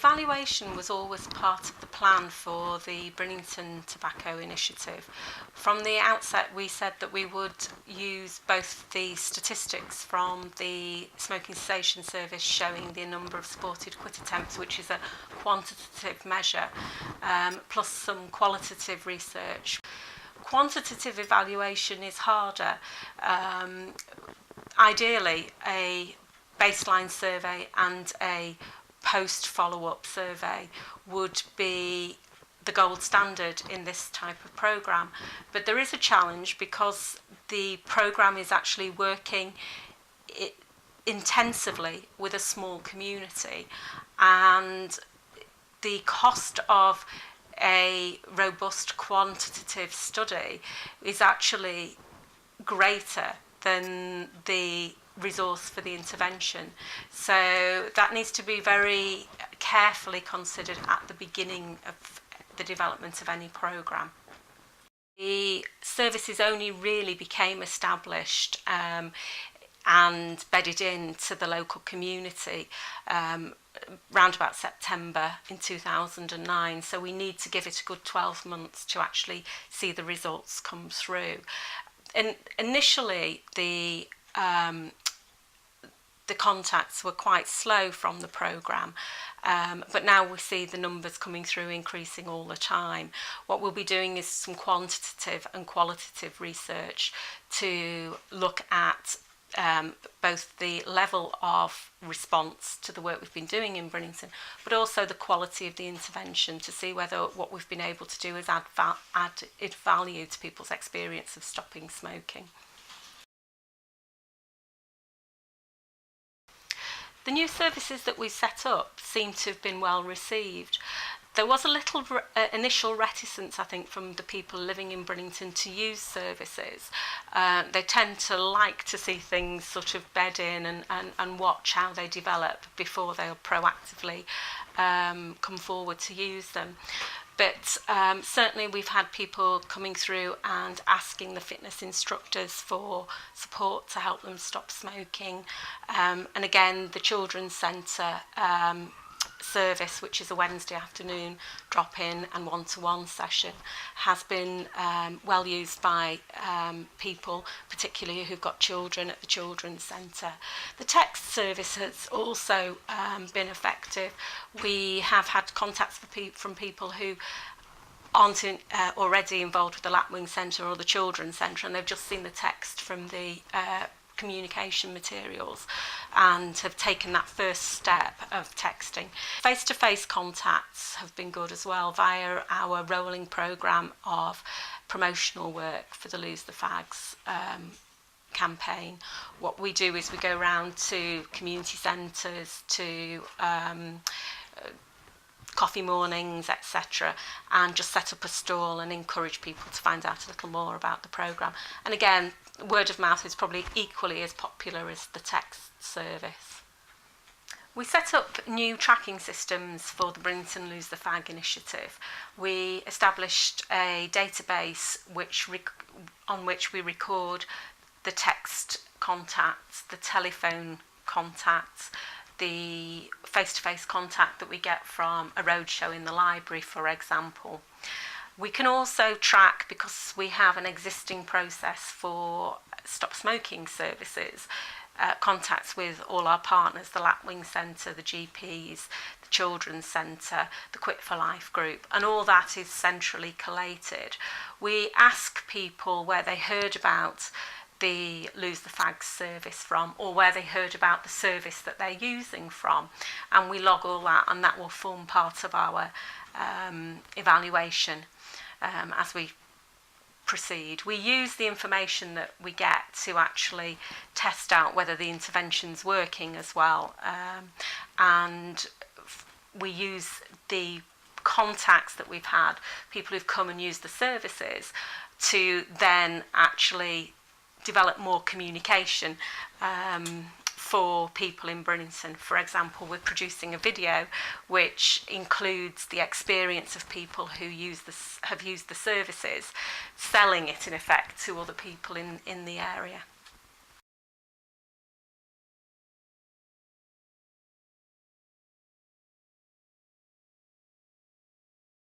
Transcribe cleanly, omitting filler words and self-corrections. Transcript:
Evaluation was always part of the plan for the Brinnington Tobacco Initiative. From the outset, we said that we would use both the statistics from the Smoking Cessation Service showing the number of supported quit attempts, which is a quantitative measure, plus some qualitative research. Quantitative evaluation is harder. Ideally, a baseline survey and a post follow-up survey would be the gold standard in this type of programme, but there is a challenge because the programme is actually working intensively with a small community, and the cost of a robust quantitative study is actually greater than the resource for the intervention. So that needs to be very carefully considered at the beginning of the development of any programme. The services only really became established and bedded into the local community round about September in 2009, so we need to give it a good 12 months to actually see the results come through. And initially the contacts were quite slow from the programme, but now we see the numbers coming through increasing all the time. What we'll be doing is some quantitative and qualitative research to look at both the level of response to the work we've been doing in Brinnington, but also the quality of the intervention to see whether what we've been able to do is add value to people's experience of stopping smoking. The new services that we set up seem to have been well received. There was a little initial reticence, I think, from the people living in Brinnington to use services. They tend to like to see things sort of bed in and watch how they develop before they'll proactively come forward to use them. But certainly we've had people coming through and asking the fitness instructors for support to help them stop smoking. And again, the Children's Centre service, which is a Wednesday afternoon drop-in and one-to-one session, has been well used by people, particularly who've got children at the Children's Centre. The text service has also been effective. We have had contacts from people who aren't already involved with the Lapwing Centre or the Children's Centre, and they've just seen the text from the communication materials and have taken that first step of texting. Face-to-face contacts have been good as well via our rolling programme of promotional work for the Lose the Fags campaign. What we do is we go around to community centres, to coffee mornings, etc., and just set up a stall and encourage people to find out a little more about the programme. And again, word of mouth is probably equally as popular as the text service. We set up new tracking systems for the Brinnington Lose the Fag initiative. We established a database on which we record the text contacts, the telephone contacts, the face-to-face contact that we get from a roadshow in the library, for example. We can also track, because we have an existing process for stop smoking services, contacts with all our partners, the Lapwing Centre, the GPs, the Children's Centre, the Quit4Life group, and all that is centrally collated. We ask people where they heard about the Lose the Fags service from, or where they heard about the service that they're using from, and we log all that, and that will form part of our evaluation as we proceed. We use the information that we get to actually test out whether the intervention's working as well, and we use the contacts that we've had, people who've come and used the services, to then actually develop more communication for people in Brinnington. For example, we're producing a video which includes the experience of people who have used the services, selling it in effect to other people in the area.